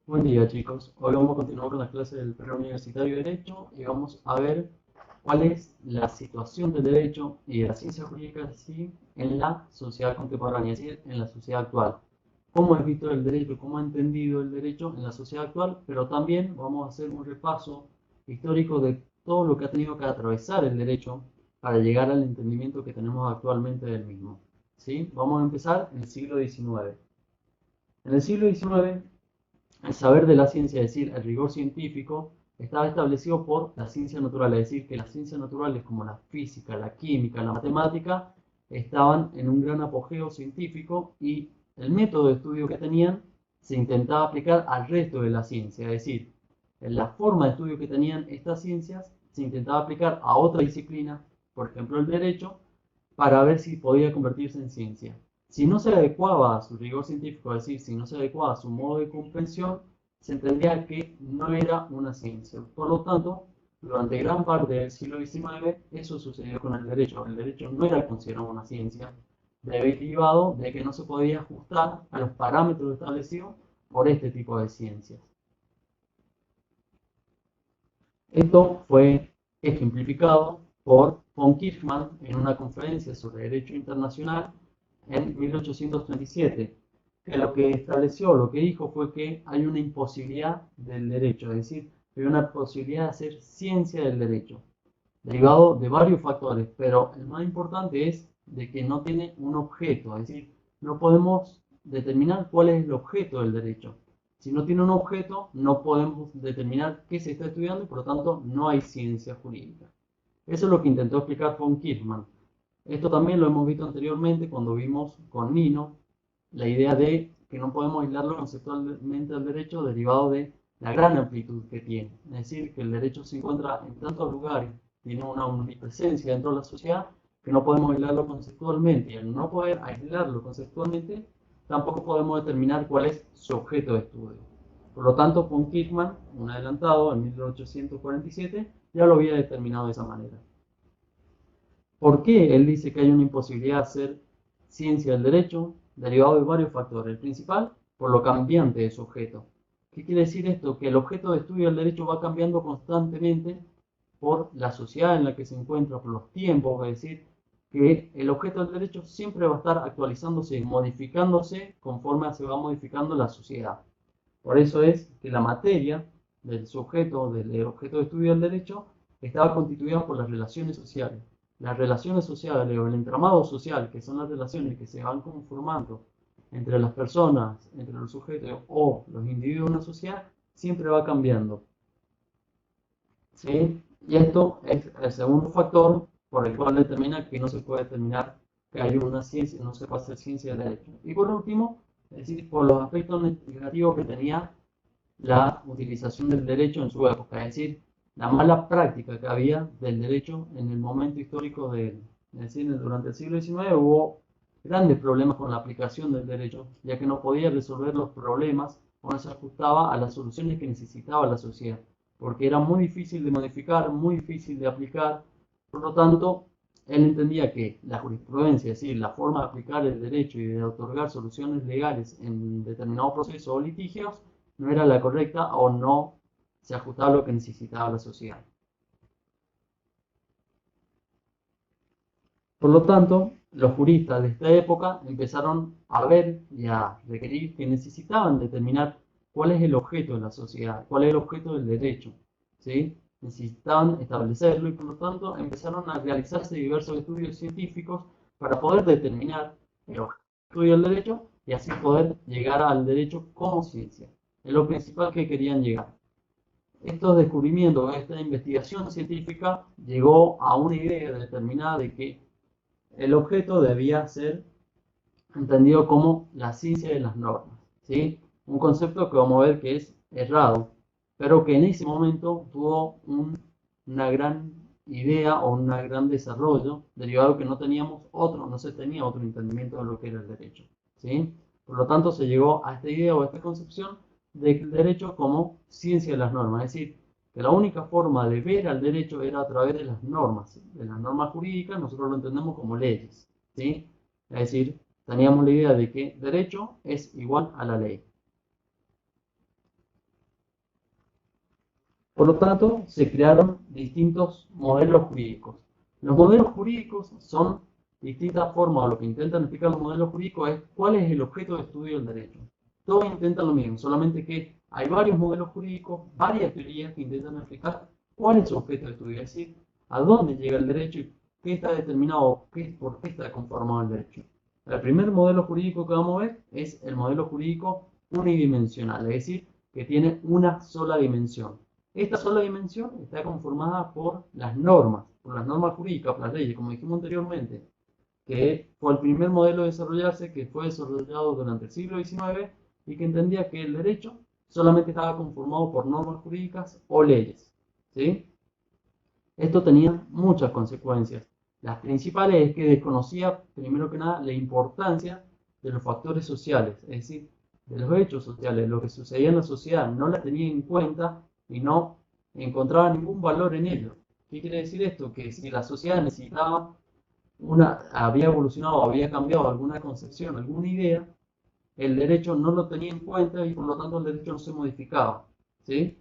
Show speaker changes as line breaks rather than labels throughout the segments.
Buen día, chicos. Hoy vamos a continuar con la clase del preuniversitario de Derecho y vamos a ver cuál es la situación del derecho y de la ciencia jurídica así en la sociedad contemporánea, es decir, en la sociedad actual. Cómo es visto el derecho, cómo ha entendido el derecho en la sociedad actual, pero también vamos a hacer un repaso histórico de todo lo que ha tenido que atravesar el derecho para llegar al entendimiento que tenemos actualmente del mismo. ¿Sí? Vamos a empezar en el siglo XIX. En el siglo XIX, el saber de la ciencia, es decir, el rigor científico, estaba establecido por la ciencia natural, es decir, que las ciencias naturales como la física, la química, la matemática, estaban en un gran apogeo científico y el método de estudio que tenían se intentaba aplicar al resto de la ciencia, es decir, la forma de estudio que tenían estas ciencias se intentaba aplicar a otra disciplina, por ejemplo el derecho, para ver si podía convertirse en ciencia. Si no se adecuaba a su rigor científico, es decir, si no se adecuaba a su modo de comprensión, se entendía que no era una ciencia. Por lo tanto, durante gran parte del siglo XIX, eso sucedió con el derecho. El derecho no era considerado una ciencia, derivado de que no se podía ajustar a los parámetros establecidos por este tipo de ciencias. Esto fue ejemplificado por von Kirchmann en una conferencia sobre derecho internacional en 1837, que lo que estableció, lo que dijo fue que hay una imposibilidad del derecho, es decir, hay una posibilidad de hacer ciencia del derecho, derivado de varios factores, pero el más importante es de que no tiene un objeto, es decir, no podemos determinar cuál es el objeto del derecho. Si no tiene un objeto, no podemos determinar qué se está estudiando y por lo tanto no hay ciencia jurídica. Eso es lo que intentó explicar von Kirchmann. Esto también lo hemos visto anteriormente cuando vimos con Nino la idea de que no podemos aislarlo conceptualmente al derecho derivado de la gran amplitud que tiene. Es decir, que el derecho se encuentra en tantos lugares, tiene una omnipresencia dentro de la sociedad que no podemos aislarlo conceptualmente. Y al no poder aislarlo conceptualmente, tampoco podemos determinar cuál es su objeto de estudio. Por lo tanto, von Kirchmann, un adelantado en 1847, ya lo había determinado de esa manera. ¿Por qué él dice que hay una imposibilidad de hacer ciencia del derecho? Derivado de varios factores. El principal, por lo cambiante de su objeto. ¿Qué quiere decir esto? Que el objeto de estudio del derecho va cambiando constantemente por la sociedad en la que se encuentra, por los tiempos, es decir, que el objeto del derecho siempre va a estar actualizándose y modificándose conforme se va modificando la sociedad. Por eso es que la materia del sujeto, del objeto de estudio del derecho, estaba constituida por las relaciones sociales. Las relaciones sociales o el entramado social, que son las relaciones que se van conformando entre las personas, entre los sujetos o los individuos de una sociedad, siempre va cambiando. ¿Sí? Y esto es el segundo factor por el cual determina que no se puede determinar que hay una ciencia, no se puede hacer ciencia del derecho. Y por último, es decir, por los aspectos negativos que tenía la utilización del derecho en su época, es decir, la mala práctica que había del derecho en el momento histórico de él. Es decir, durante el siglo XIX hubo grandes problemas con la aplicación del derecho, ya que no podía resolver los problemas o no se ajustaba a las soluciones que necesitaba la sociedad, porque era muy difícil de modificar, muy difícil de aplicar. Por lo tanto, él entendía que la jurisprudencia, es decir, la forma de aplicar el derecho y de otorgar soluciones legales en determinado proceso o litigios, no era la correcta o no se ajustaba a lo que necesitaba la sociedad. Por lo tanto, los juristas de esta época empezaron a ver y a requerir que necesitaban determinar cuál es el objeto de la sociedad, cuál es el objeto del derecho, ¿sí? Necesitaban establecerlo y por lo tanto empezaron a realizarse diversos estudios científicos para poder determinar el objeto del derecho y así poder llegar al derecho como ciencia. Es lo principal que querían llegar. Estos descubrimientos, esta investigación científica llegó a una idea determinada de que el objeto debía ser entendido como la ciencia de las normas, ¿sí? Un concepto que vamos a ver que es errado, pero que en ese momento tuvo una gran idea o un gran desarrollo, derivado que no teníamos otro, no se tenía otro entendimiento de lo que era el derecho, ¿sí? Por lo tanto, se llegó a esta idea o a esta concepción del derecho como ciencia de las normas, es decir, que la única forma de ver al derecho era a través de las normas jurídicas, nosotros lo entendemos como leyes, ¿sí? Es decir, teníamos la idea de que derecho es igual a la ley. Por lo tanto, se crearon distintos modelos jurídicos. Los modelos jurídicos son distintas formas, o lo que intentan explicar los modelos jurídicos es cuál es el objeto de estudio del derecho. Todos intentan lo mismo, solamente que hay varios modelos jurídicos, varias teorías que intentan explicar cuál es su objeto de estudio, es decir, a dónde llega el derecho y qué está determinado, por qué está conformado el derecho. El primer modelo jurídico que vamos a ver es el modelo jurídico unidimensional, es decir, que tiene una sola dimensión. Esta sola dimensión está conformada por las normas jurídicas, por las leyes, como dijimos anteriormente, que fue el primer modelo a desarrollarse, que fue desarrollado durante el siglo XIX y que entendía que el derecho solamente estaba conformado por normas jurídicas o leyes, ¿sí? Esto tenía muchas consecuencias. Las principales es que desconocía, primero que nada, la importancia de los factores sociales, es decir, de los hechos sociales, lo que sucedía en la sociedad, no la tenía en cuenta y no encontraba ningún valor en ello. ¿Qué quiere decir esto? Que si la sociedad necesitaba había evolucionado, había cambiado alguna concepción, alguna idea, el derecho no lo tenía en cuenta y por lo tanto el derecho no se modificaba, ¿sí?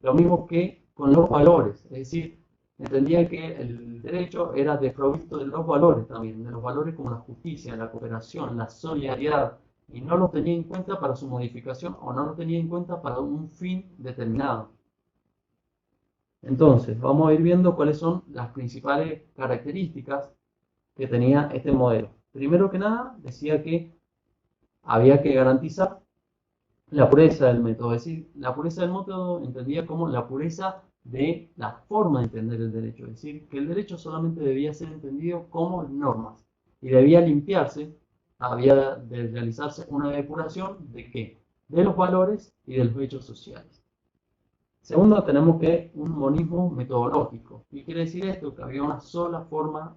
Lo mismo que con los valores, es decir, entendía que el derecho era desprovisto de los valores también, de los valores como la justicia, la cooperación, la solidaridad, y no los tenía en cuenta para su modificación o no los tenía en cuenta para un fin determinado. Entonces, vamos a ir viendo cuáles son las principales características que tenía este modelo. Primero que nada, decía que había que garantizar la pureza del método, es decir, la pureza del método entendía como la pureza de la forma de entender el derecho, es decir, que el derecho solamente debía ser entendido como normas y debía limpiarse, había de realizarse una depuración de qué, de los valores y de los hechos sociales. Segundo, tenemos que un monismo metodológico. ¿Qué quiere decir esto? Que había una sola forma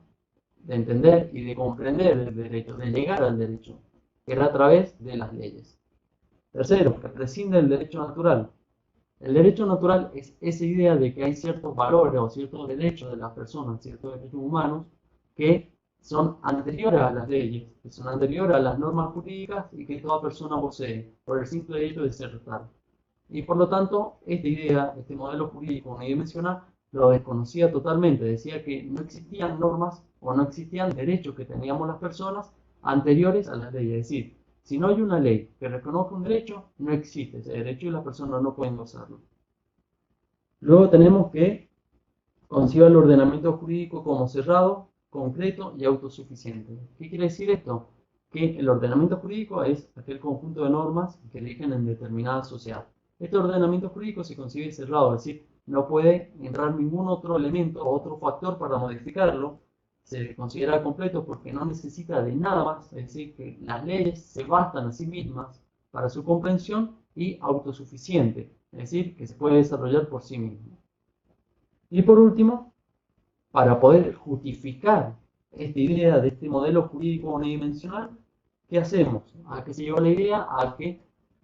de entender y de comprender el derecho, de llegar al derecho, que era a través de las leyes. Tercero, que prescinde del derecho natural. El derecho natural es esa idea de que hay ciertos valores o ciertos derechos de las personas, ciertos derechos humanos, que son anteriores a las leyes, que son anteriores a las normas jurídicas y que toda persona posee por el simple hecho de ser tal. Y por lo tanto, esta idea, este modelo jurídico unidimensional, lo desconocía totalmente. Decía que no existían normas o no existían derechos que teníamos las personas anteriores a las leyes. Es decir, si no hay una ley que reconozca un derecho, no existe ese derecho y las personas no pueden gozarlo. Luego tenemos que conciba el ordenamiento jurídico como cerrado, concreto y autosuficiente. ¿Qué quiere decir esto? Que el ordenamiento jurídico es aquel conjunto de normas que rigen en determinada sociedad. Este ordenamiento jurídico se concibe cerrado, es decir, no puede entrar ningún otro elemento o otro factor para modificarlo. Se considera completo porque no necesita de nada más, es decir, que las leyes se bastan a sí mismas para su comprensión y autosuficiente, es decir, que se puede desarrollar por sí mismo. Y por último, para poder justificar esta idea de este modelo jurídico unidimensional, ¿qué hacemos? ¿A qué se lleva la idea?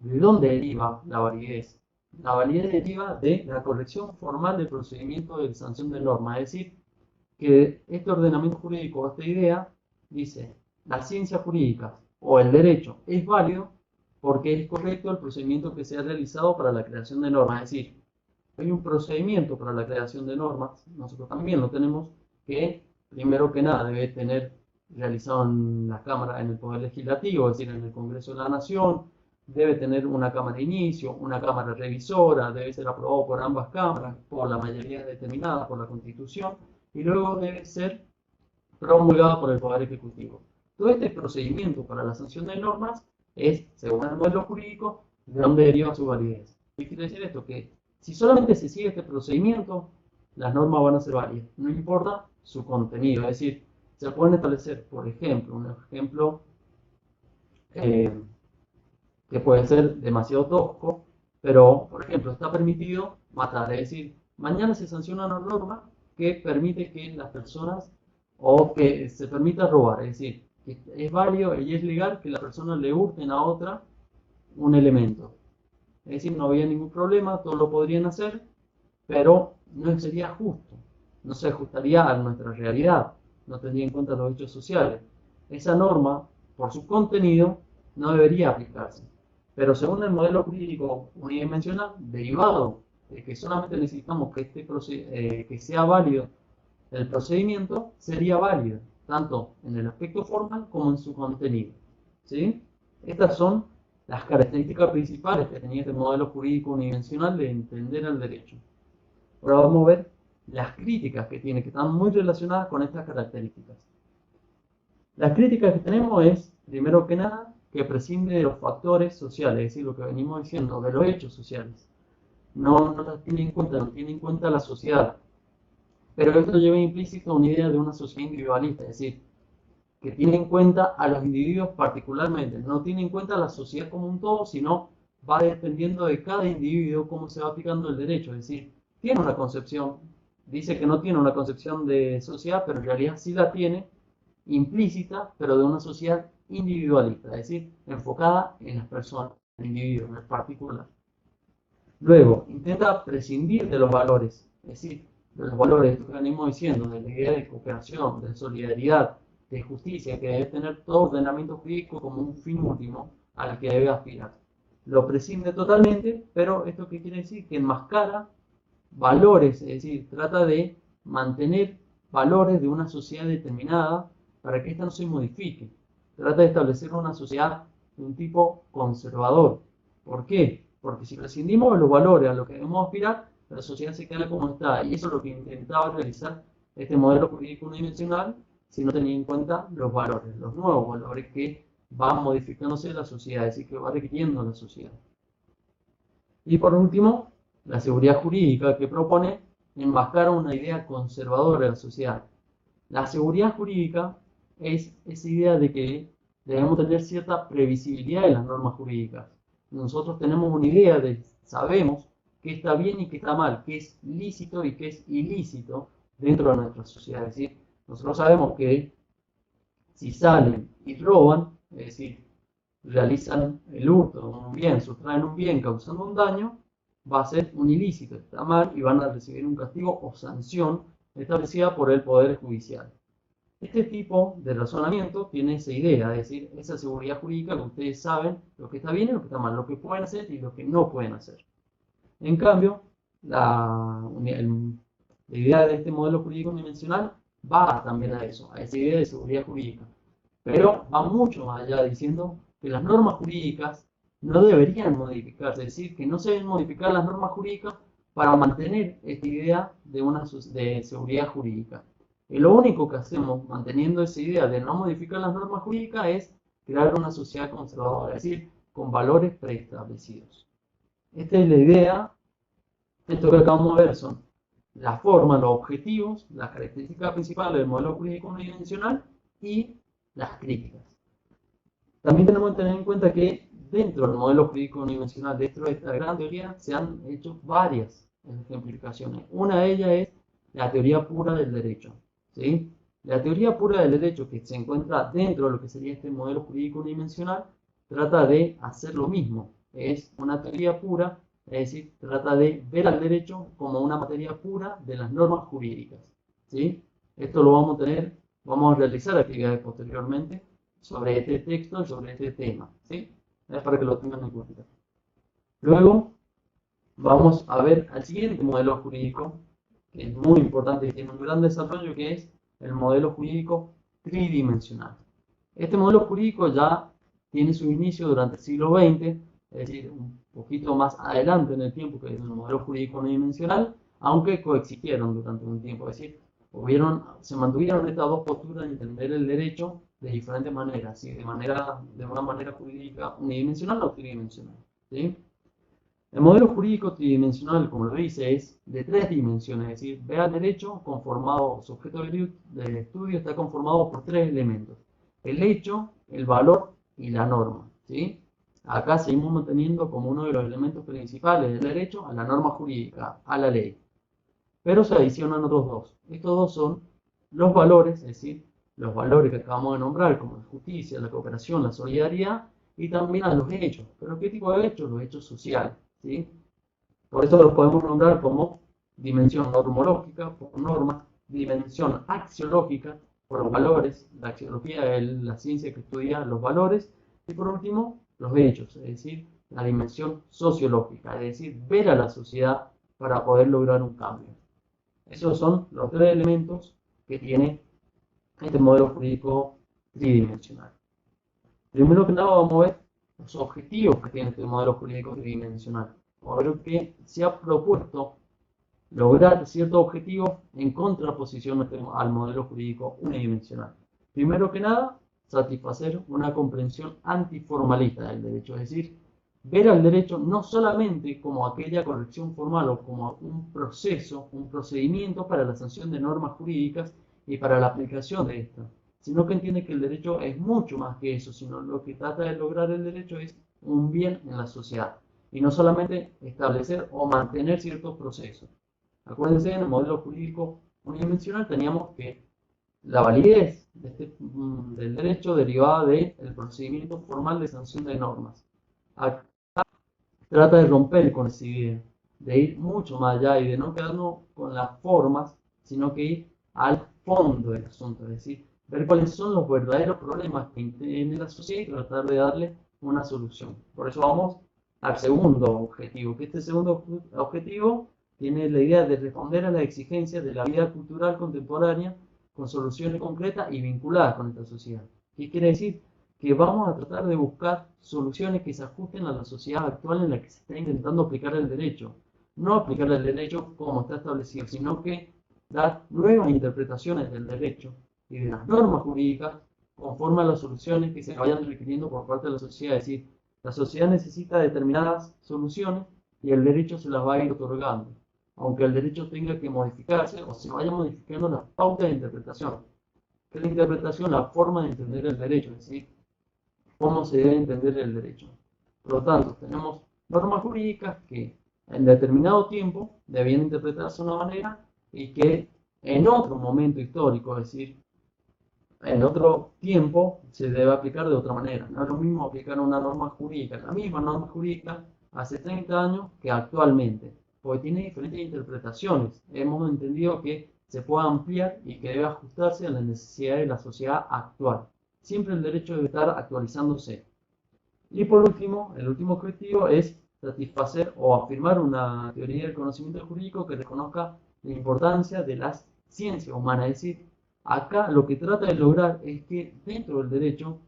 ¿De dónde deriva la validez? La validez deriva de la corrección formal del procedimiento de sanción de norma, es decir, que este ordenamiento jurídico, esta idea, dice, la ciencia jurídica o el derecho es válido porque es correcto el procedimiento que se ha realizado para la creación de normas, es decir, hay un procedimiento para la creación de normas, nosotros también lo tenemos, que primero que nada debe tener realizado en la Cámara, en el Poder Legislativo, es decir, en el Congreso de la Nación, debe tener una Cámara de inicio, una Cámara revisora, debe ser aprobado por ambas cámaras, por la mayoría determinada por la Constitución, y luego debe ser promulgado por el Poder Ejecutivo. Todo este procedimiento para la sanción de normas es, según el modelo jurídico, de dónde deriva su validez. ¿Qué quiere decir esto? Que si solamente se sigue este procedimiento, las normas van a ser válidas, no importa su contenido. Es decir, se pueden establecer, por ejemplo, un ejemplo que puede ser demasiado tosco, pero, por ejemplo, está permitido matar. Es decir, mañana se sanciona una norma que permite que las personas, o que se permita robar. Es decir, que es válido y es legal que las personas le hurten a otra un elemento. Es decir, no había ningún problema, todos lo podrían hacer, pero no sería justo, no se ajustaría a nuestra realidad, no tendría en cuenta los hechos sociales. Esa norma, por su contenido, no debería aplicarse. Pero según el modelo jurídico unidimensional, derivado de que solamente necesitamos que, que sea válido el procedimiento, sería válido, tanto en el aspecto formal como en su contenido. ¿Sí? Estas son las características principales que tenía este modelo jurídico unidimensional de entender el derecho. Ahora vamos a ver las críticas que tiene, que están muy relacionadas con estas características. Las críticas que tenemos es, primero que nada, que prescinde de los factores sociales, es decir, lo que venimos diciendo, de los hechos sociales. No las tiene en cuenta, no tiene en cuenta la sociedad. Pero esto lleva implícito una idea de una sociedad individualista, es decir, que tiene en cuenta a los individuos particularmente, no tiene en cuenta a la sociedad como un todo, sino va dependiendo de cada individuo cómo se va aplicando el derecho, es decir, tiene una concepción, dice que no tiene una concepción de sociedad, pero en realidad sí la tiene, implícita, pero de una sociedad individualista, es decir, enfocada en las personas, en el individuo, en el particular. Luego, intenta prescindir de los valores, es decir, de los valores que venimos diciendo, de la idea de cooperación, de solidaridad, de justicia, que debe tener todo ordenamiento jurídico como un fin último al que debe aspirar. Lo prescinde totalmente, pero ¿esto qué quiere decir? Que enmascara valores, es decir, trata de mantener valores de una sociedad determinada para que ésta no se modifique. Trata de establecer una sociedad de un tipo conservador. ¿Por qué? Porque si prescindimos de los valores a los que debemos aspirar, la sociedad se queda como está. Y eso es lo que intentaba realizar este modelo jurídico unidimensional si no tenía en cuenta los valores, los nuevos valores que van modificándose la sociedad, es decir, que va requiriendo la sociedad. Y por último, la seguridad jurídica que propone enmascara una idea conservadora de la sociedad. La seguridad jurídica es esa idea de que debemos tener cierta previsibilidad en las normas jurídicas. Nosotros tenemos una idea de, sabemos qué está bien y qué está mal, qué es lícito y qué es ilícito dentro de nuestra sociedad. Es decir, nosotros sabemos que si salen y roban, es decir, realizan el hurto de un bien, sustraen un bien causando un daño, va a ser un ilícito, está mal y van a recibir un castigo o sanción establecida por el Poder Judicial. Este tipo de razonamiento tiene esa idea, es decir, esa seguridad jurídica que ustedes saben lo que está bien y lo que está mal, lo que pueden hacer y lo que no pueden hacer. En cambio, la idea de este modelo jurídico unidimensional va también a eso, a esa idea de seguridad jurídica. Pero va mucho más allá diciendo que las normas jurídicas no deberían modificarse, es decir, que no se deben modificar las normas jurídicas para mantener esta idea de seguridad jurídica. Y lo único que hacemos manteniendo esa idea de no modificar las normas jurídicas es crear una sociedad conservadora, es decir, con valores preestablecidos. Esta es la idea. Esto que acabamos de ver son la forma, los objetivos, las características principales del modelo jurídico unidimensional y las críticas. También tenemos que tener en cuenta que dentro del modelo jurídico unidimensional, dentro de esta gran teoría, se han hecho varias ejemplificaciones. Una de ellas es la teoría pura del derecho. ¿Sí? La teoría pura del derecho que se encuentra dentro de lo que sería este modelo jurídico unidimensional trata de hacer lo mismo. Es una teoría pura, es decir, trata de ver al derecho como una materia pura de las normas jurídicas. ¿Sí? Esto lo vamos a tener, vamos a realizar actividades posteriormente sobre este texto y sobre este tema. ¿Sí? Es para que lo tengan en cuenta. Luego vamos a ver al siguiente modelo jurídico, que es muy importante y tiene un gran desarrollo, que es el modelo jurídico tridimensional. Este modelo jurídico ya tiene su inicio durante el siglo XX, es decir, un poquito más adelante en el tiempo que el modelo jurídico unidimensional, aunque coexistieron durante un tiempo, es decir, se mantuvieron estas dos posturas de entender el derecho de diferentes maneras, ¿sí? de una manera jurídica unidimensional o tridimensional. ¿Sí? El modelo jurídico tridimensional, como lo dice, es de tres dimensiones, es decir, ve al derecho conformado, su objeto de estudio está conformado por tres elementos: el hecho, el valor y la norma. ¿Sí? Acá seguimos manteniendo como uno de los elementos principales del derecho a la norma jurídica, a la ley. Pero se adicionan otros dos. Estos dos son los valores, es decir, los valores que acabamos de nombrar, como la justicia, la cooperación, la solidaridad, y también a los hechos. ¿Pero qué tipo de hechos? Los hechos sociales. ¿Sí? Por eso los podemos nombrar como dimensión normológica, por norma, dimensión axiológica, por los valores. La axiología es la ciencia que estudia los valores. Y por último, los hechos, es decir, la dimensión sociológica, es decir, ver a la sociedad para poder lograr un cambio. Esos son los tres elementos que tiene este modelo jurídico tridimensional. Primero que nada vamos a ver los objetivos que tiene este modelo jurídico tridimensional. Vamos a ver que se ha propuesto lograr ciertos objetivos en contraposición al modelo jurídico unidimensional. Primero que nada, satisfacer una comprensión antiformalista del derecho, es decir, ver al derecho no solamente como aquella corrección formal o como un proceso, un procedimiento para la sanción de normas jurídicas y para la aplicación de estas, sino que entiende que el derecho es mucho más que eso, sino lo que trata de lograr el derecho es un bien en la sociedad y no solamente establecer o mantener ciertos procesos. Acuérdense, en el modelo jurídico unidimensional teníamos que la validez del derecho derivaba del procedimiento formal de sanción de normas. Acá trata de romper con esa idea, de ir mucho más allá y de no quedarnos con las formas, sino que ir al fondo del asunto, es decir, ver cuáles son los verdaderos problemas que tiene la sociedad y tratar de darle una solución. Por eso vamos al segundo objetivo, que este segundo objetivo tiene la idea de responder a las exigencias de la vida cultural contemporánea con soluciones concretas y vinculadas con esta sociedad. ¿Qué quiere decir? Que vamos a tratar de buscar soluciones que se ajusten a la sociedad actual en la que se está intentando aplicar el derecho. No aplicar el derecho como está establecido, sino que dar nuevas interpretaciones del derecho y de las normas jurídicas conforme a las soluciones que se vayan requiriendo por parte de la sociedad. Es decir, la sociedad necesita determinadas soluciones y el derecho se las va a ir otorgando, aunque el derecho tenga que modificarse o se vaya modificando las pautas de interpretación. ¿Qué es la interpretación? La forma de entender el derecho, es decir, cómo se debe entender el derecho. Por lo tanto, tenemos normas jurídicas que en determinado tiempo debían interpretarse de una manera y que en otro momento histórico, es decir, en otro tiempo, se debe aplicar de otra manera. No es lo mismo aplicar una norma jurídica, la misma norma jurídica, hace 30 años que actualmente, porque tiene diferentes interpretaciones. Hemos entendido que se puede ampliar y que debe ajustarse a las necesidades de la sociedad actual. Siempre el derecho debe estar actualizándose. Y por último, el último objetivo es satisfacer o afirmar una teoría del conocimiento jurídico que reconozca la importancia de las ciencias humanas. Es decir, acá lo que trata de lograr es que dentro del derecho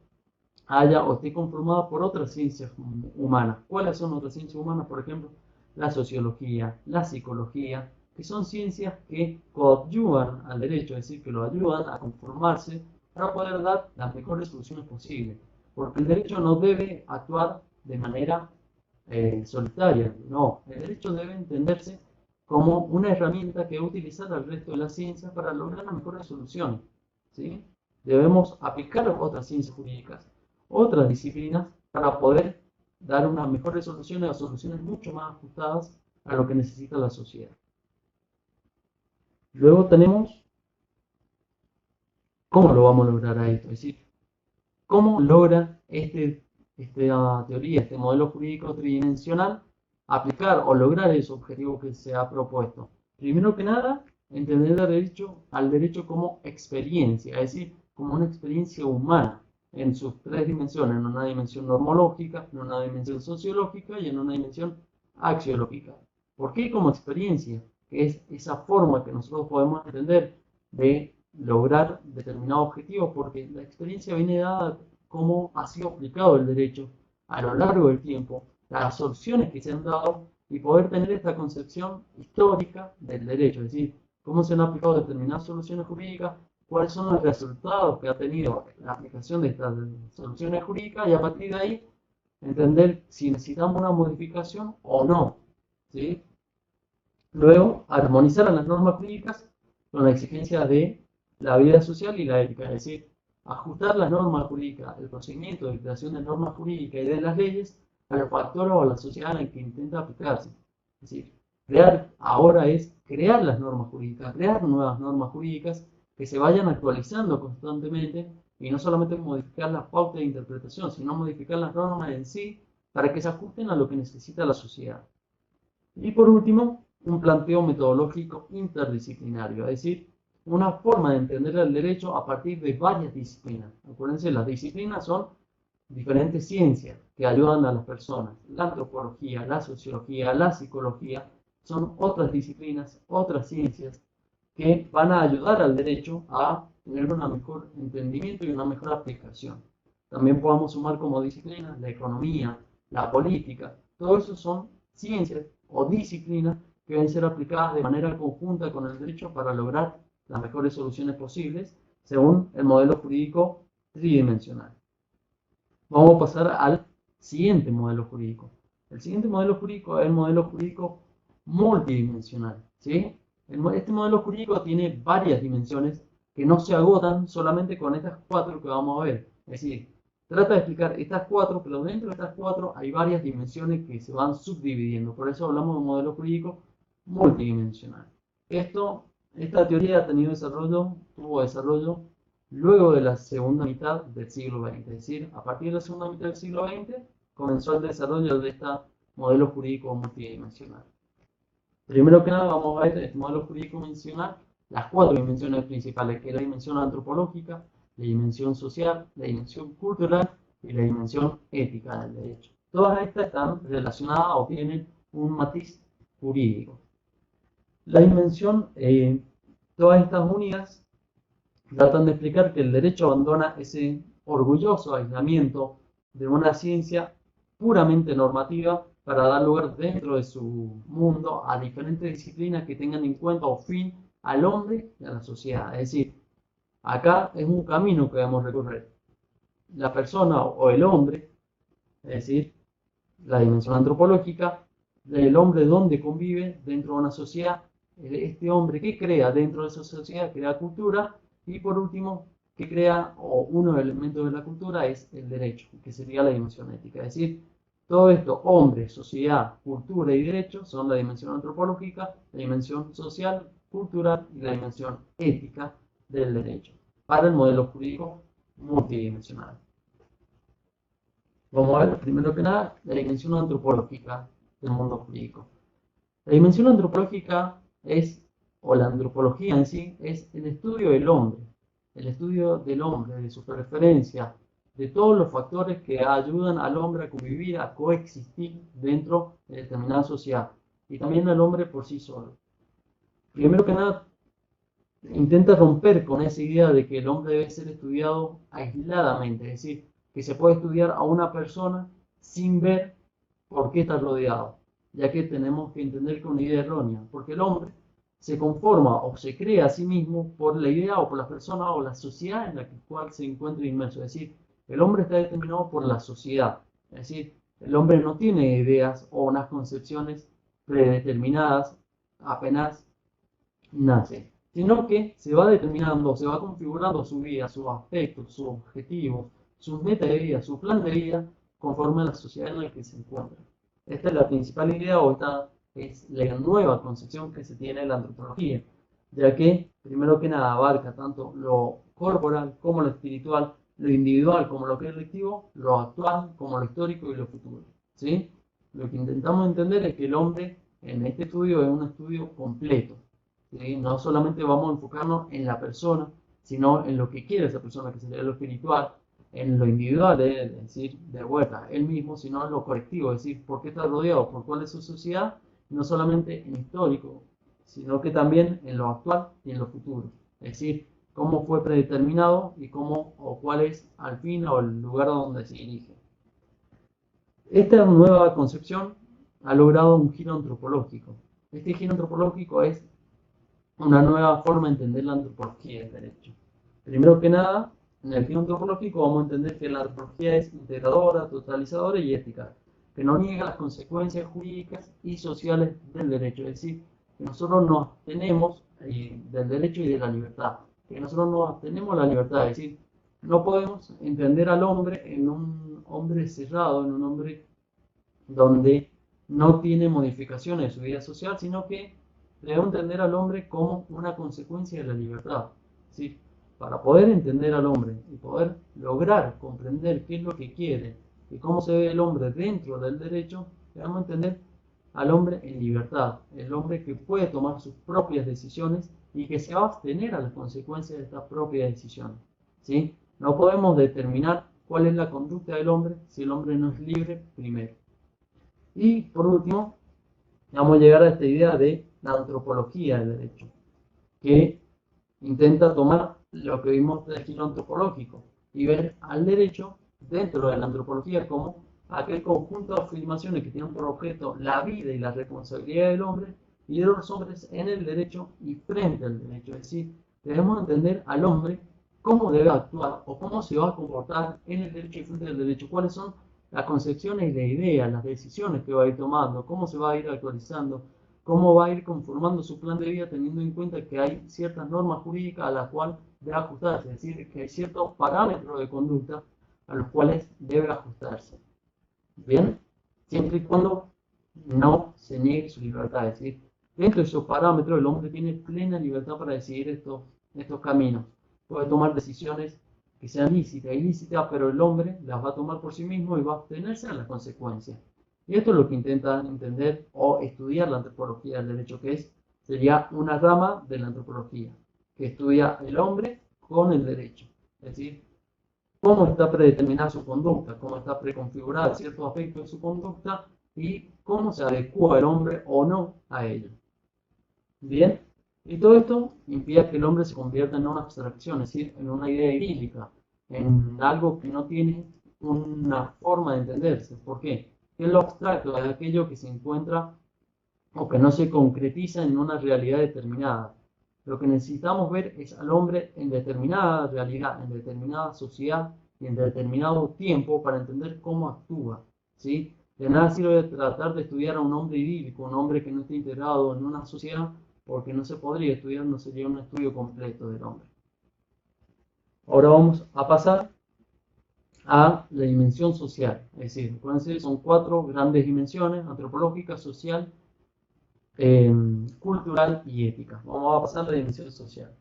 haya o esté conformada por otras ciencias humanas. ¿Cuáles son otras ciencias humanas? Por ejemplo, la sociología, la psicología, que son ciencias que coadyuvan al derecho, es decir, que lo ayudan a conformarse para poder dar las mejores soluciones posibles. Porque el derecho no debe actuar de manera solitaria, no. El derecho debe entenderse como una herramienta que va a utilizar al resto de las ciencias para lograr las mejores soluciones, ¿sí? Debemos aplicar otras ciencias jurídicas, otras disciplinas, para poder dar unas mejores soluciones o soluciones mucho más ajustadas a lo que necesita la sociedad. Luego tenemos cómo lo vamos a lograr a esto, es decir, cómo logra esta teoría, este modelo jurídico tridimensional, aplicar o lograr esos objetivos que se ha propuesto. Primero que nada, entender al derecho como experiencia, es decir, como una experiencia humana en sus tres dimensiones, en una dimensión normológica, en una dimensión sociológica y en una dimensión axiológica. ¿Por qué como experiencia? Que es esa forma que nosotros podemos entender de lograr determinados objetivos, porque la experiencia viene dada cómo ha sido aplicado el derecho a lo largo del tiempo, las soluciones que se han dado y poder tener esta concepción histórica del derecho, es decir, cómo se han aplicado determinadas soluciones jurídicas, cuáles son los resultados que ha tenido la aplicación de estas soluciones jurídicas y a partir de ahí entender si necesitamos una modificación o no, ¿sí? Luego, armonizar las normas jurídicas con la exigencia de la vida social y la ética, es decir, ajustar las normas jurídicas, el procedimiento de creación de normas jurídicas y de las leyes a los factores o a la sociedad en la que intenta aplicarse. Es decir, ahora es crear las normas jurídicas, crear nuevas normas jurídicas que se vayan actualizando constantemente y no solamente modificar las pautas de interpretación, sino modificar las normas en sí para que se ajusten a lo que necesita la sociedad. Y por último, un planteo metodológico interdisciplinario, es decir, una forma de entender el derecho a partir de varias disciplinas. Acuérdense, las disciplinas son diferentes ciencias que ayudan a las personas. La antropología, la sociología, la psicología, son otras disciplinas, otras ciencias que van a ayudar al derecho a tener un mejor entendimiento y una mejor aplicación. También podemos sumar como disciplinas la economía, la política. Todo eso son ciencias o disciplinas que deben ser aplicadas de manera conjunta con el derecho para lograr las mejores soluciones posibles según el modelo jurídico tridimensional. Vamos a pasar al siguiente modelo jurídico. El siguiente modelo jurídico es el modelo jurídico multidimensional, ¿sí? Este modelo jurídico tiene varias dimensiones que no se agotan solamente con estas cuatro que vamos a ver. Es decir, trata de explicar estas cuatro, pero dentro de estas cuatro hay varias dimensiones que se van subdividiendo. Por eso hablamos de un modelo jurídico multidimensional. Esta teoría tuvo desarrollo luego de la segunda mitad del siglo XX. Es decir, a partir de la segunda mitad del siglo XX comenzó el desarrollo de este modelo jurídico multidimensional. Primero que nada vamos a ver este modelo jurídico mencionar las cuatro dimensiones principales, que es la dimensión antropológica, la dimensión social, la dimensión cultural y la dimensión ética del derecho. Todas estas están relacionadas o tienen un matiz jurídico. La dimensión, todas estas unidas tratan de explicar que el derecho abandona ese orgulloso aislamiento de una ciencia puramente normativa para dar lugar dentro de su mundo a diferentes disciplinas que tengan en cuenta o fin al hombre y a la sociedad. Es decir, acá es un camino que debemos recorrer. La persona o el hombre, es decir, la dimensión antropológica, del hombre donde convive dentro de una sociedad, este hombre que crea dentro de esa sociedad, crea cultura, y por último, que crea, o uno de los elementos de la cultura es el derecho, que sería la dimensión ética. Es decir, todo esto, hombre, sociedad, cultura y derecho, son la dimensión antropológica, la dimensión social, cultural y la dimensión ética del derecho, para el modelo jurídico multidimensional. Vamos a ver, primero que nada, la dimensión antropológica del mundo jurídico. La dimensión antropológica es, o la antropología en sí, es el estudio del hombre, de su preferencia, de todos los factores que ayudan al hombre a convivir, a coexistir dentro de determinada sociedad, y también al hombre por sí solo. Primero que nada, intenta romper con esa idea de que el hombre debe ser estudiado aisladamente, es decir, que se puede estudiar a una persona sin ver por qué está rodeado, ya que tenemos que entender que es una idea errónea, porque el hombre se conforma o se crea a sí mismo por la idea o por la persona o la sociedad en la cual se encuentra inmerso, es decir, el hombre está determinado por la sociedad, es decir, el hombre no tiene ideas o unas concepciones predeterminadas apenas nace, sino que se va determinando, se va configurando su vida, sus aspectos, sus objetivos, sus metas de vida, su plan de vida, conforme a la sociedad en la que se encuentra. Esta es la principal idea o esta es la nueva concepción que se tiene de la antropología, ya que, primero que nada, abarca tanto lo corporal como lo espiritual, lo individual como lo colectivo, lo actual como lo histórico y lo futuro. ¿Sí? Lo que intentamos entender es que el hombre en este estudio es un estudio completo. ¿Sí? No solamente vamos a enfocarnos en la persona, sino en lo que quiere esa persona, que sería lo espiritual, en lo individual, es decir, de vuelta, él mismo, sino en lo colectivo, es decir, por qué está rodeado, por cuál es su sociedad, no solamente en histórico, sino que también en lo actual y en lo futuro. Es decir, cómo fue predeterminado y cómo o cuál es al fin o el lugar donde se dirige. Esta nueva concepción ha logrado un giro antropológico. Este giro antropológico es una nueva forma de entender la antropología del derecho. Primero que nada, en el giro antropológico vamos a entender que la antropología es integradora, totalizadora y ética, que no niega las consecuencias jurídicas y sociales del derecho, es decir, que nosotros nos abstenemos del derecho y de la libertad, que nosotros nos abstenemos de la libertad, es decir, no podemos entender al hombre en un hombre cerrado, en un hombre donde no tiene modificaciones de su vida social, sino que debemos entender al hombre como una consecuencia de la libertad. ¿Sí? Para poder entender al hombre y poder lograr comprender qué es lo que quiere y cómo se ve el hombre dentro del derecho, debemos entender al hombre en libertad, el hombre que puede tomar sus propias decisiones y que se va a abstener a las consecuencias de estas propias decisiones. ¿Sí? No podemos determinar cuál es la conducta del hombre si el hombre no es libre primero. Y por último, vamos a llegar a esta idea de la antropología del derecho, que intenta tomar lo que vimos del giro antropológico y ver al derecho dentro de la antropología como aquel conjunto de afirmaciones que tienen por objeto la vida y la responsabilidad del hombre y de los hombres en el derecho y frente al derecho. Es decir, debemos entender al hombre cómo debe actuar o cómo se va a comportar en el derecho y frente al derecho, cuáles son las concepciones y las ideas, las decisiones que va a ir tomando, cómo se va a ir actualizando, cómo va a ir conformando su plan de vida teniendo en cuenta que hay ciertas normas jurídicas a las cuales debe ajustarse, es decir, que hay ciertos parámetros de conducta a los cuales debe ajustarse. Bien, siempre y cuando no se niegue su libertad, es decir, dentro de esos parámetros el hombre tiene plena libertad para decidir estos caminos. Puede tomar decisiones que sean lícitas, ilícitas, pero el hombre las va a tomar por sí mismo y va a abstenerse a las consecuencias. Y esto es lo que intenta entender o estudiar la antropología del derecho, sería una rama de la antropología, que estudia el hombre con el derecho. Es decir, cómo está predeterminada su conducta, cómo está preconfigurada ciertos aspectos de su conducta y cómo se adecua el hombre o no a ello. Bien, y todo esto impide que el hombre se convierta en una abstracción, es decir, en una idea idílica, en algo que no tiene una forma de entenderse. ¿Por qué? Que lo abstracto es aquello que se encuentra o que no se concretiza en una realidad determinada. Lo que necesitamos ver es al hombre en determinada realidad, en determinada sociedad y en determinado tiempo para entender cómo actúa, ¿sí? De nada sirve tratar de estudiar a un hombre idílico, un hombre que no esté integrado en una sociedad, porque no se podría estudiar, no sería un estudio completo del hombre. Ahora vamos a pasar a la dimensión social, es decir, son 4 grandes dimensiones: antropológica, social, cultural y ética. Vamos a pasar a la dimensión social.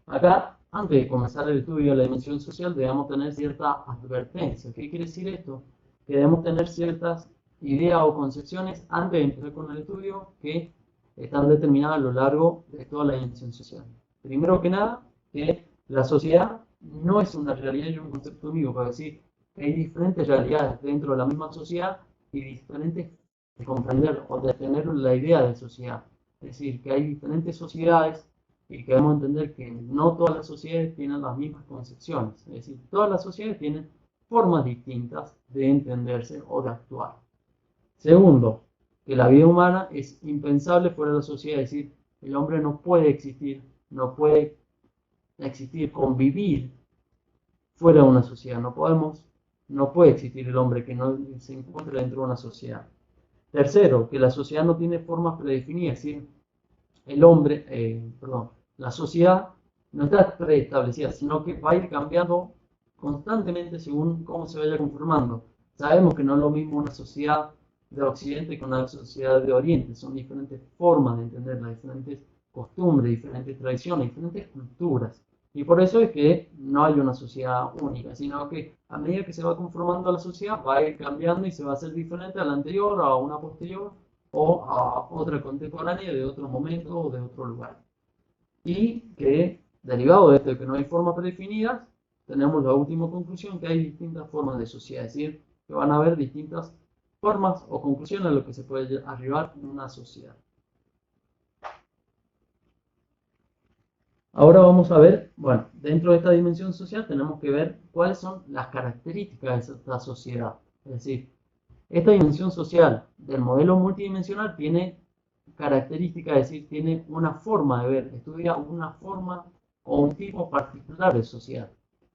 Acá, antes de comenzar el estudio de la dimensión social, debemos tener cierta advertencia. ¿Qué quiere decir esto? Que debemos tener ciertas ideas o concepciones antes de empezar con el estudio que están determinadas a lo largo de toda la dimensión social. Primero que nada, que la sociedad no es una realidad y un concepto único, para decir que hay diferentes realidades dentro de la misma sociedad y diferentes de comprender o de tener la idea de sociedad. Es decir, que hay diferentes sociedades y que debemos entender que no todas las sociedades tienen las mismas concepciones. Es decir, todas las sociedades tienen formas distintas de entenderse o de actuar. Segundo, que la vida humana es impensable fuera de la sociedad. Es decir, el hombre no puede existir, convivir fuera de una sociedad. No puede existir el hombre que no se encuentre dentro de una sociedad. Tercero, que la sociedad no tiene formas predefinidas, es decir, la sociedad no está preestablecida, sino que va a ir cambiando constantemente según cómo se vaya conformando. Sabemos que no es lo mismo una sociedad de Occidente que una sociedad de Oriente, son diferentes formas de entenderla, diferentes costumbres, diferentes tradiciones, diferentes culturas. Y por eso es que no hay una sociedad única, sino que a medida que se va conformando la sociedad va a ir cambiando y se va a hacer diferente a la anterior, a una posterior o a otra contemporánea de otro momento o de otro lugar. Y que, derivado de esto de que no hay formas predefinidas, tenemos la última conclusión, que hay distintas formas de sociedad, es decir, que van a haber distintas formas o conclusiones a lo que se puede arribar en una sociedad. Ahora vamos a ver, bueno, dentro de esta dimensión social tenemos que ver cuáles son las características de esta sociedad. Es decir, esta dimensión social del modelo multidimensional tiene características, es decir, tiene una forma de ver, estudia una forma o un tipo particular de sociedad.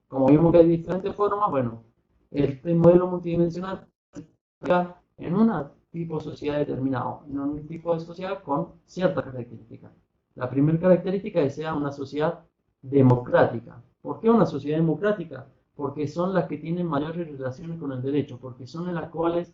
Como vimos que hay diferentes formas, bueno, este modelo multidimensional se enfoca en un tipo de sociedad determinado, en un tipo de sociedad con ciertas características. La primera característica es que sea una sociedad democrática. ¿Por qué una sociedad democrática? Porque son las que tienen mayores relaciones con el derecho, porque son en las cuales,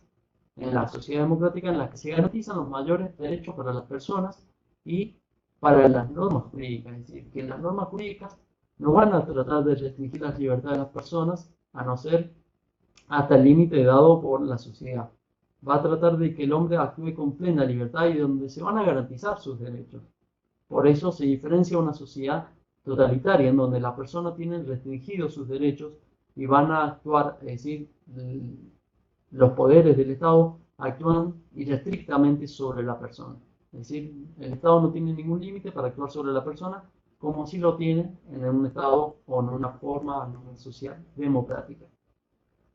en la sociedad democrática, en las que se garantizan los mayores derechos para las personas y para las normas jurídicas. Es decir, que las normas jurídicas no van a tratar de restringir las libertades de las personas, a no ser hasta el límite dado por la sociedad. Va a tratar de que el hombre actúe con plena libertad y donde se van a garantizar sus derechos. Por eso se diferencia una sociedad totalitaria, en donde las personas tienen restringidos sus derechos y van a actuar, es decir, los poderes del Estado actúan irrestrictamente sobre la persona. Es decir, el Estado no tiene ningún límite para actuar sobre la persona, como si lo tiene en un Estado o en una forma, en una sociedad democrática.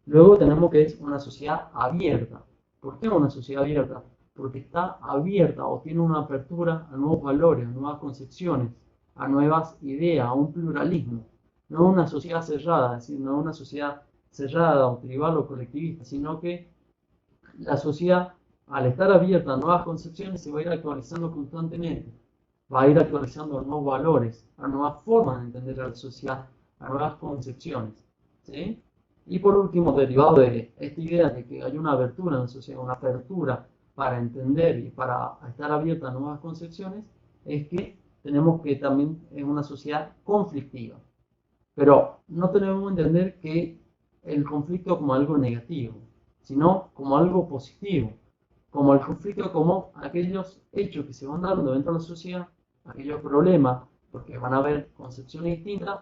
Luego tenemos que es una sociedad abierta. ¿Por qué una sociedad abierta? Porque está abierta o tiene una apertura a nuevos valores, a nuevas concepciones, a nuevas ideas, a un pluralismo. No una sociedad cerrada, es decir, no una sociedad cerrada o tribal o colectivista, sino que la sociedad, al estar abierta a nuevas concepciones, se va a ir actualizando constantemente, va a ir actualizando a nuevos valores, a nuevas formas de entender a la sociedad, a nuevas concepciones. ¿Sí? Y por último, derivado de esta idea de que hay una abertura en la sociedad, una apertura para entender y para estar abierta a nuevas concepciones, es que tenemos que también es una sociedad conflictiva. Pero no tenemos que entender que el conflicto como algo negativo, sino como algo positivo, como el conflicto como aquellos hechos que se van dando dentro de la sociedad, aquellos problemas, porque van a haber concepciones distintas,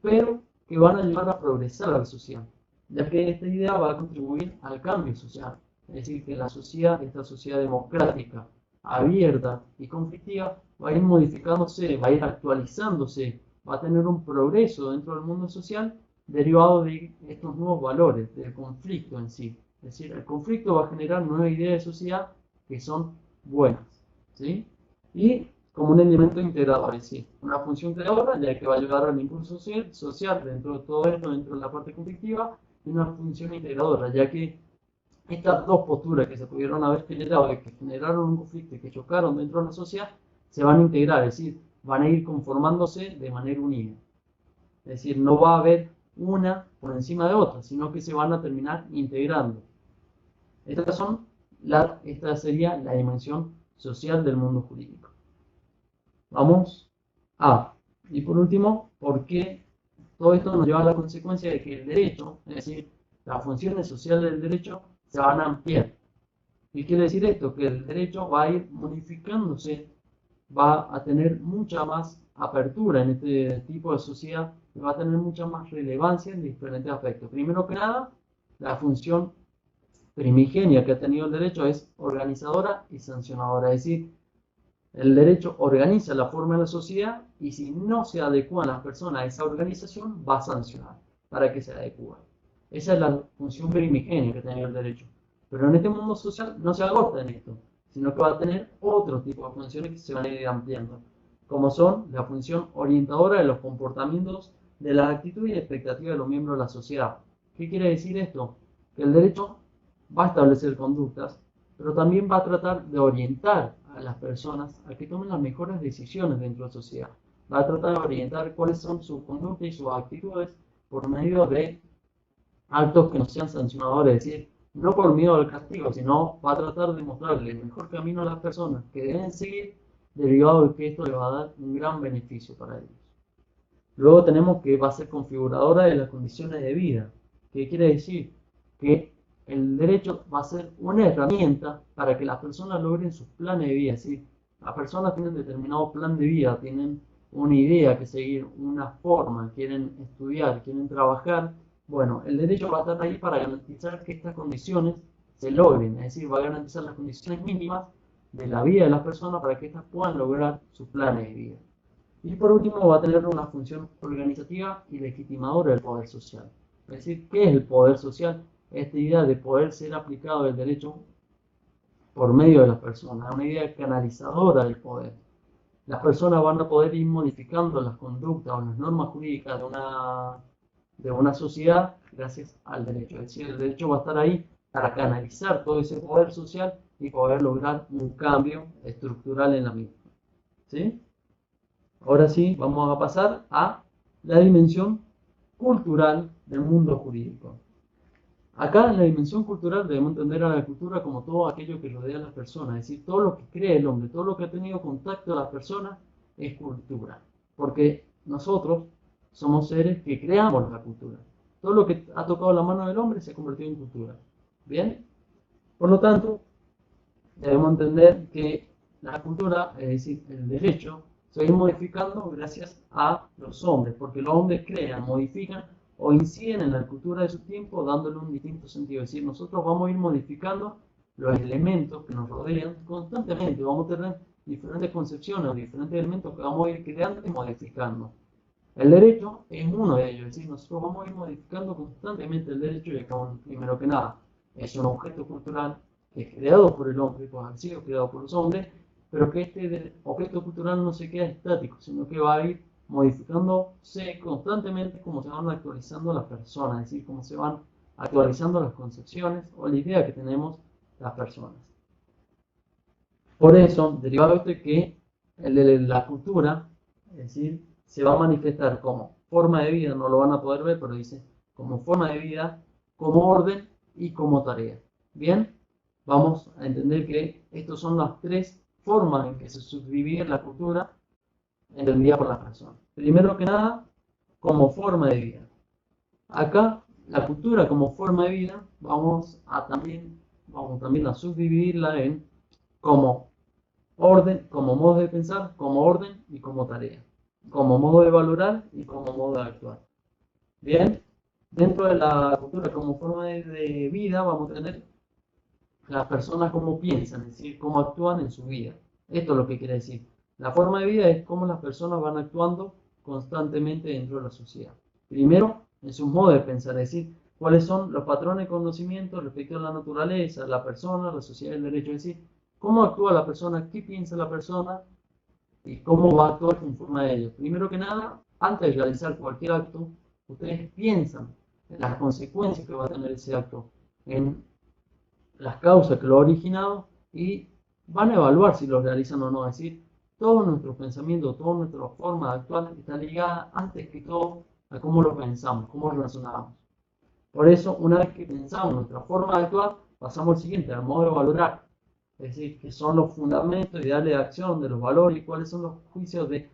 pero que van a llevar a progresar a la sociedad, ya que esta idea va a contribuir al cambio social. Es decir, que la sociedad, esta sociedad democrática, abierta y conflictiva, va a ir modificándose, va a ir actualizándose, va a tener un progreso dentro del mundo social derivado de estos nuevos valores, del conflicto en sí. Es decir, el conflicto va a generar nuevas ideas de sociedad que son buenas, ¿sí? Y como un elemento integrador, es decir, una función creadora, ya que va a ayudar al impulso social dentro de todo esto, dentro de la parte conflictiva, y una función integradora, ya que estas dos posturas que se pudieron haber generado y que generaron un conflicto y que chocaron dentro de la sociedad, se van a integrar, es decir, van a ir conformándose de manera unida. Es decir, no va a haber una por encima de otra, sino que se van a terminar integrando. Esta sería la dimensión social del mundo jurídico. Vamos a, y por último, ¿por qué todo esto nos lleva a la consecuencia de que el derecho, es decir, las funciones sociales del derecho, se van a ampliar? ¿Qué quiere decir esto? Que el derecho va a ir modificándose, va a tener mucha más apertura en este tipo de sociedad, y va a tener mucha más relevancia en diferentes aspectos. Primero que nada, la función primigenia que ha tenido el derecho es organizadora y sancionadora, es decir, el derecho organiza la forma de la sociedad y si no se adecúan las personas a esa organización, va a sancionar para que se adecúen. Esa es la función primigenia que tiene el derecho. Pero en este mundo social no se agota en esto, sino que va a tener otro tipo de funciones que se van a ir ampliando, como son la función orientadora de los comportamientos, de las actitudes y expectativas de los miembros de la sociedad. ¿Qué quiere decir esto? Que el derecho va a establecer conductas, pero también va a tratar de orientar a las personas a que tomen las mejores decisiones dentro de la sociedad. Va a tratar de orientar cuáles son sus conductas y sus actitudes por medio de actos que no sean sancionadores, es decir, no por miedo al castigo, sino va a tratar de mostrarle el mejor camino a las personas que deben seguir, derivado de que esto les va a dar un gran beneficio para ellos. Luego tenemos que va a ser configuradora de las condiciones de vida. ¿Qué quiere decir? Que el derecho va a ser una herramienta para que las personas logren sus planes de vida. ¿Sí? Las personas tienen determinado plan de vida, tienen una idea que seguir, una forma, quieren estudiar, quieren trabajar. Bueno, el derecho va a estar ahí para garantizar que estas condiciones se logren, es decir, va a garantizar las condiciones mínimas de la vida de las personas para que éstas puedan lograr sus planes de vida. Y por último va a tener una función organizativa y legitimadora del poder social. Es decir, ¿qué es el poder social? Esta idea de poder ser aplicado el derecho por medio de las personas, una idea canalizadora del poder. Las personas van a poder ir modificando las conductas o las normas jurídicas de una sociedad gracias al derecho. Es decir, el derecho va a estar ahí para canalizar todo ese poder social y poder lograr un cambio estructural en la misma. ¿Sí? Ahora sí, vamos a pasar a la dimensión cultural del mundo jurídico. Acá en la dimensión cultural debemos entender a la cultura como todo aquello que rodea a las personas, es decir, todo lo que crea el hombre, todo lo que ha tenido contacto a las personas es cultura, porque nosotros somos seres que creamos la cultura. Todo lo que ha tocado la mano del hombre se ha convertido en cultura. ¿Bien? Por lo tanto, debemos entender que la cultura, es decir, el derecho, se va a ir modificando gracias a los hombres, porque los hombres crean, modifican o inciden en la cultura de su tiempo dándole un distinto sentido. Es decir, nosotros vamos a ir modificando los elementos que nos rodean constantemente. Vamos a tener diferentes concepciones, diferentes elementos que vamos a ir creando y modificando. El derecho es uno de ellos, es decir, nosotros vamos a ir modificando constantemente el derecho, ya que, primero que nada, es un objeto cultural que es creado por el hombre, pues ha sido creado por los hombres, pero que este objeto cultural no se queda estático, sino que va a ir modificándose constantemente como se van actualizando las personas, es decir, como se van actualizando las concepciones o la idea que tenemos las personas. Por eso, derivado de esto, que la cultura, es decir, se va a manifestar como forma de vida, no lo van a poder ver, pero dice como forma de vida, como orden y como tarea. Bien, vamos a entender que estas son las tres formas en que se subdivide la cultura entendida por las personas. Primero que nada, como forma de vida. Acá, la cultura como forma de vida, vamos también a subdividirla en como orden, como modo de pensar, como orden y como tarea, como modo de valorar y como modo de actuar. Bien, dentro de la cultura como forma de vida vamos a tener las personas cómo piensan, es decir, cómo actúan en su vida. Esto es lo que quiere decir. La forma de vida es cómo las personas van actuando constantemente dentro de la sociedad. Primero, en su modo de pensar, es decir, cuáles son los patrones de conocimiento respecto a la naturaleza, la persona, la sociedad y el derecho, es decir, cómo actúa la persona, qué piensa la persona y cómo va a actuar conforme a ello. Primero que nada, antes de realizar cualquier acto, ustedes piensan en las consecuencias que va a tener ese acto, en las causas que lo ha originado y van a evaluar si lo realizan o no. Es decir, todo nuestro pensamiento, toda nuestra forma de actuar está ligada antes que todo a cómo lo pensamos, cómo lo razonamos. Por eso, una vez que pensamos nuestra forma de actuar, pasamos al siguiente, al modo de valorar. Es decir, que son los fundamentos ideales de acción de los valores y cuáles son los juicios de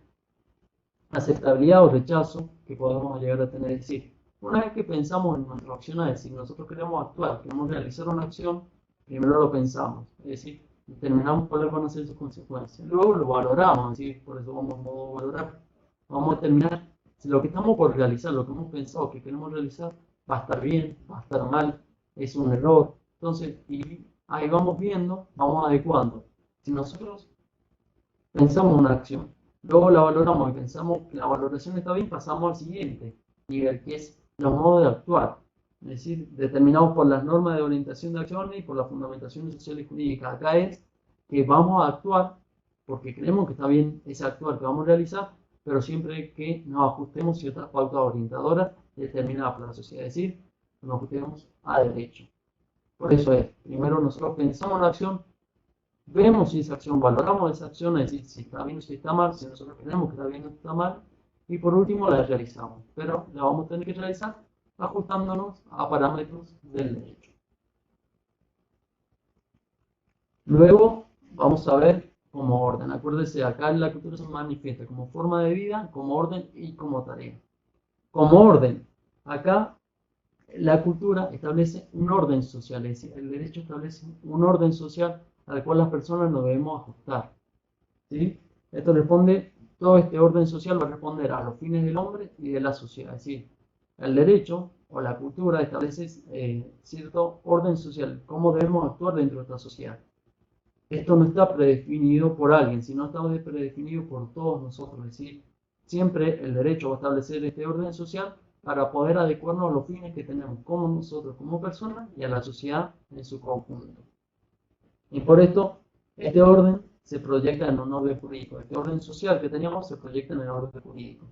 aceptabilidad o rechazo que podemos llegar a tener. Es decir, una vez que pensamos en nuestra acción, si nosotros queremos actuar, queremos realizar una acción, primero lo pensamos, es decir, determinamos cuáles van a ser sus consecuencias. Luego lo valoramos, es decir, por eso vamos a modo valorar. Vamos a determinar si lo que estamos por realizar, lo que hemos pensado que queremos realizar, va a estar bien, va a estar mal, es un error. Entonces, y ahí vamos viendo, vamos adecuando. Si nosotros pensamos una acción, luego la valoramos y pensamos que la valoración está bien, pasamos al siguiente nivel, que es los modos de actuar. Es decir, determinados por las normas de orientación de acciones y por las fundamentaciones sociales y jurídicas. Acá es que vamos a actuar porque creemos que está bien ese actuar que vamos a realizar, pero siempre que nos ajustemos ciertas pautas orientadoras determinadas por la sociedad. Es decir, nos ajustemos a derecho. Por eso es, primero nosotros pensamos en la acción, vemos si esa acción, valoramos esa acción, es decir, si está bien o si está mal, si nosotros creemos que está bien o está mal, y por último la realizamos. Pero la vamos a tener que realizar ajustándonos a parámetros del derecho. Luego vamos a ver como orden. Acuérdense, acá en la cultura se manifiesta como forma de vida, como orden y como tarea. Como orden, acá la cultura establece un orden social, es decir, el derecho establece un orden social al cual las personas nos debemos ajustar. ¿Sí? Esto responde, todo este orden social va a responder a los fines del hombre y de la sociedad. Es decir, el derecho o la cultura establece cierto orden social, cómo debemos actuar dentro de esta sociedad. Esto no está predefinido por alguien, sino está predefinido por todos nosotros. Es decir, siempre el derecho va a establecer este orden social para poder adecuarnos a los fines que tenemos como nosotros como personas y a la sociedad en su conjunto. Y por esto, este orden se proyecta en un orden jurídico. Este orden social que teníamos se proyecta en el orden jurídico.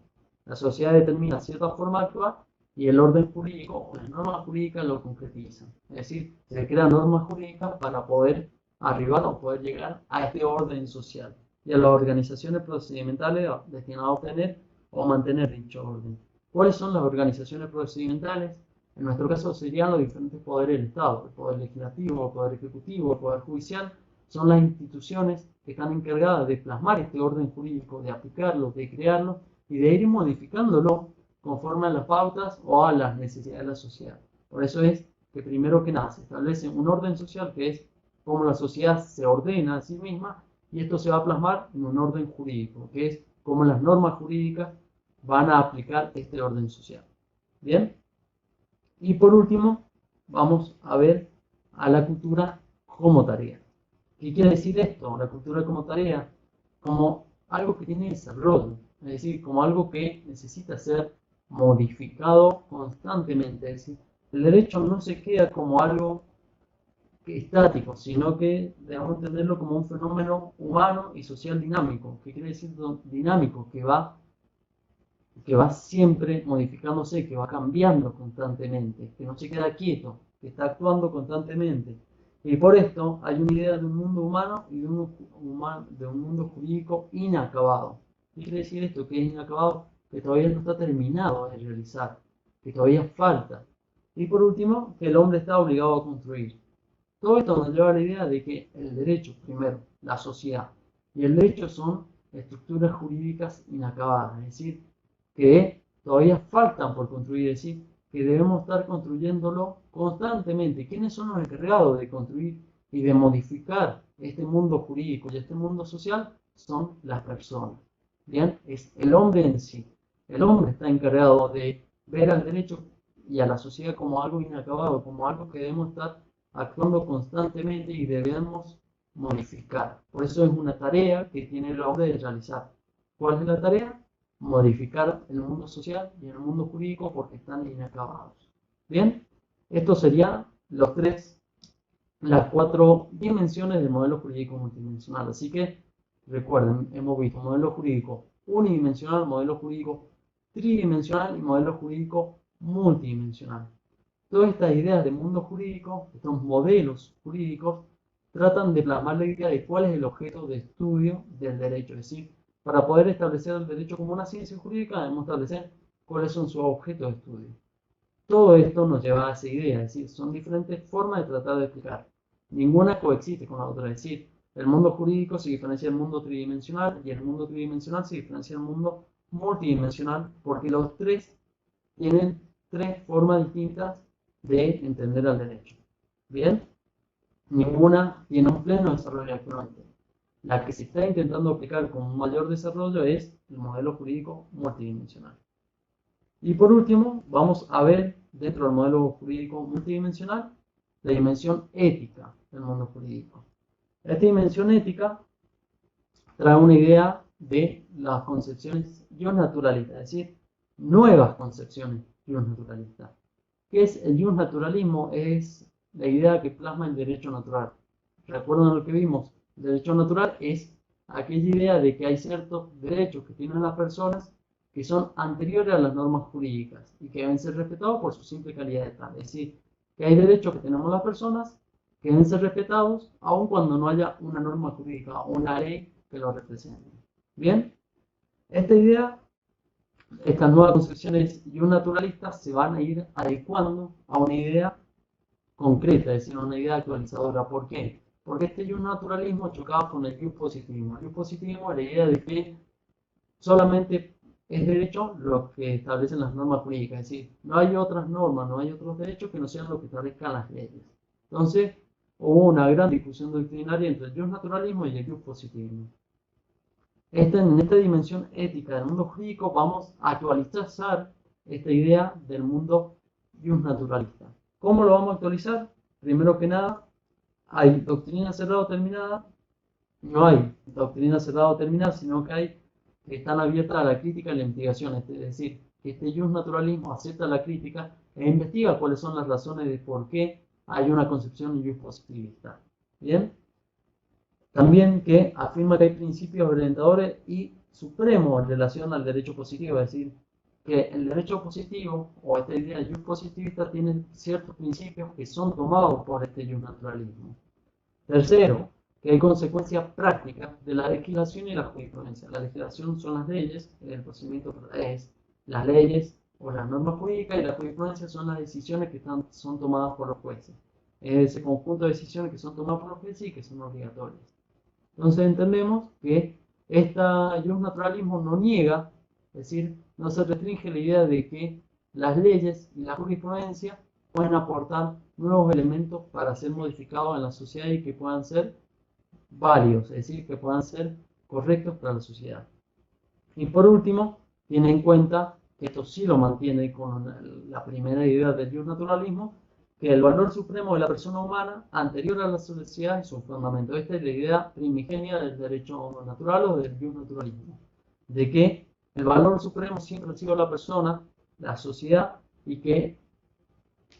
La sociedad determina cierta forma de actuar y el orden jurídico o las normas jurídicas lo concretizan. Es decir, se crean normas jurídicas para poder arribar o poder llegar a este orden social y a las organizaciones procedimentales destinadas a obtener o mantener dicho orden. ¿Cuáles son las organizaciones procedimentales? En nuestro caso serían los diferentes poderes del Estado, el poder legislativo, el poder ejecutivo, el poder judicial, son las instituciones que están encargadas de plasmar este orden jurídico, de aplicarlo, de crearlo y de ir modificándolo conforme a las pautas o a las necesidades de la sociedad. Por eso es que primero que nada se establece un orden social que es cómo la sociedad se ordena a sí misma y esto se va a plasmar en un orden jurídico, que es cómo las normas jurídicas van a aplicar este orden social. ¿Bien? Y por último, vamos a ver a la cultura como tarea. ¿Qué quiere decir esto? La cultura como tarea, como algo que tiene desarrollo, es decir, como algo que necesita ser modificado constantemente. Es decir, el derecho no se queda como algo estático, sino que debemos entenderlo como un fenómeno humano y social dinámico. ¿Qué quiere decir dinámico? Que va siempre modificándose, que va cambiando constantemente, que no se queda quieto, que está actuando constantemente. Y por esto hay una idea de un mundo humano y de un mundo jurídico inacabado. ¿Qué quiere decir esto? Que es inacabado, que todavía no está terminado de realizar, que todavía falta. Y por último, que el hombre está obligado a construir. Todo esto nos lleva a la idea de que el derecho, primero, la sociedad, y el derecho son estructuras jurídicas inacabadas, es decir, que todavía faltan por construir, es decir, que debemos estar construyéndolo constantemente. ¿Quiénes son los encargados de construir y de modificar este mundo jurídico y este mundo social? Son las personas. Bien, es el hombre en sí. El hombre está encargado de ver al derecho y a la sociedad como algo inacabado, como algo que debemos estar actuando constantemente y debemos modificar. Por eso es una tarea que tiene el hombre de realizar. ¿Cuál es la tarea? Modificar el mundo social y el mundo jurídico porque están inacabados. Bien, estos serían las cuatro dimensiones del modelo jurídico multidimensional. Así que recuerden, hemos visto modelo jurídico unidimensional, modelo jurídico tridimensional y modelo jurídico multidimensional. Todas estas ideas de mundo jurídico, estos modelos jurídicos, tratan de plasmar la idea de cuál es el objeto de estudio del derecho. Es decir, para poder establecer el derecho como una ciencia jurídica, debemos establecer cuáles son sus objetos de estudio. Todo esto nos lleva a esa idea, es decir, son diferentes formas de tratar de explicar. Ninguna coexiste con la otra, es decir, el mundo jurídico se diferencia del mundo tridimensional y el mundo tridimensional se diferencia del mundo multidimensional porque los tres tienen tres formas distintas de entender al derecho. Bien, ninguna tiene un pleno desarrollo actualmente. La que se está intentando aplicar con un mayor desarrollo es el modelo jurídico multidimensional. Y por último, vamos a ver dentro del modelo jurídico multidimensional la dimensión ética del mundo jurídico. Esta dimensión ética trae una idea de las concepciones naturalistas, es decir, nuevas concepciones naturalistas. ¿Qué es el naturalismo? Es la idea que plasma el derecho natural. ¿Recuerdan lo que vimos? El derecho natural es aquella idea de que hay ciertos derechos que tienen las personas que son anteriores a las normas jurídicas y que deben ser respetados por su simple calidad de tal. Es decir, que hay derechos que tenemos las personas que deben ser respetados aun cuando no haya una norma jurídica o una ley que lo represente. Bien, esta idea, estas nuevas concepciones naturalistas se van a ir adecuando a una idea concreta, es decir, una idea actualizadora. ¿Por qué? Porque este naturalismo chocaba con el positivismo. El positivismo es la idea de que solamente es derecho lo que establecen las normas jurídicas, es decir, no hay otras normas, no hay otros derechos que no sean lo que establezcan las leyes. Entonces, hubo una gran discusión doctrinaria entre el naturalismo y el positivismo. En esta dimensión ética del mundo jurídico vamos a actualizar esta idea del mundo naturalista. ¿Cómo lo vamos a actualizar? Primero que nada, hay doctrina cerrada o terminada. No hay doctrina cerrada o terminada, sino que están abiertas a la crítica y la investigación. Es decir, que este naturalismo acepta la crítica e investiga cuáles son las razones de por qué hay una concepción positivista. Bien. También que afirma que hay principios orientadores y supremos en relación al derecho positivo, es decir, que el derecho positivo o esta idea de positivista tiene ciertos principios que son tomados por este naturalismo. Tercero, que hay consecuencias prácticas de la legislación y la jurisprudencia. La legislación son las leyes, el procedimiento es las leyes o las normas jurídicas y la jurisprudencia son las decisiones que son tomadas por los jueces. Es ese conjunto de decisiones que son tomadas por los jueces y que son obligatorias. Entonces entendemos que este naturalismo no niega, es decir, no se restringe la idea de que las leyes y la jurisprudencia pueden aportar nuevos elementos para ser modificados en la sociedad y que puedan ser válidos, es decir, que puedan ser correctos para la sociedad. Y por último, tiene en cuenta que esto sí lo mantiene con la primera idea del naturalismo, que el valor supremo de la persona humana anterior a la sociedad es un fundamento. Esta es la idea primigenia del derecho natural o del naturalismo, de que el valor supremo siempre ha sido la persona, la sociedad, y que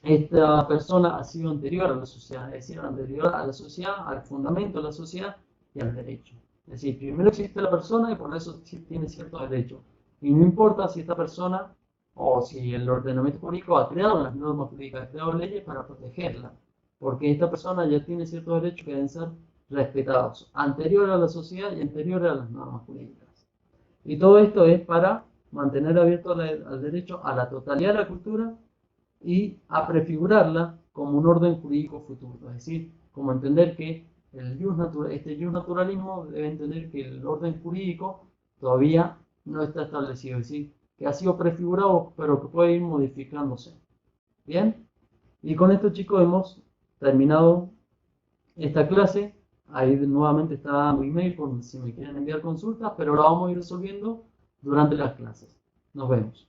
esta persona ha sido anterior a la sociedad, es decir, anterior a la sociedad, al fundamento de la sociedad y al derecho. Es decir, primero existe la persona y por eso tiene ciertos derechos. Y no importa si esta persona o si el ordenamiento jurídico ha creado las normas jurídicas, ha creado leyes para protegerla, porque esta persona ya tiene ciertos derechos que deben ser respetados, anterior a la sociedad y anterior a las normas jurídicas. Y todo esto es para mantener abierto al derecho a la totalidad de la cultura y a prefigurarla como un orden jurídico futuro. Es decir, como entender que este jus naturalismo debe entender que el orden jurídico todavía no está establecido, es decir, que ha sido prefigurado pero que puede ir modificándose. Bien, y con esto, chicos, hemos terminado esta clase. Ahí nuevamente está mi email por si me quieren enviar consultas, pero lo vamos a ir resolviendo durante las clases. Nos vemos.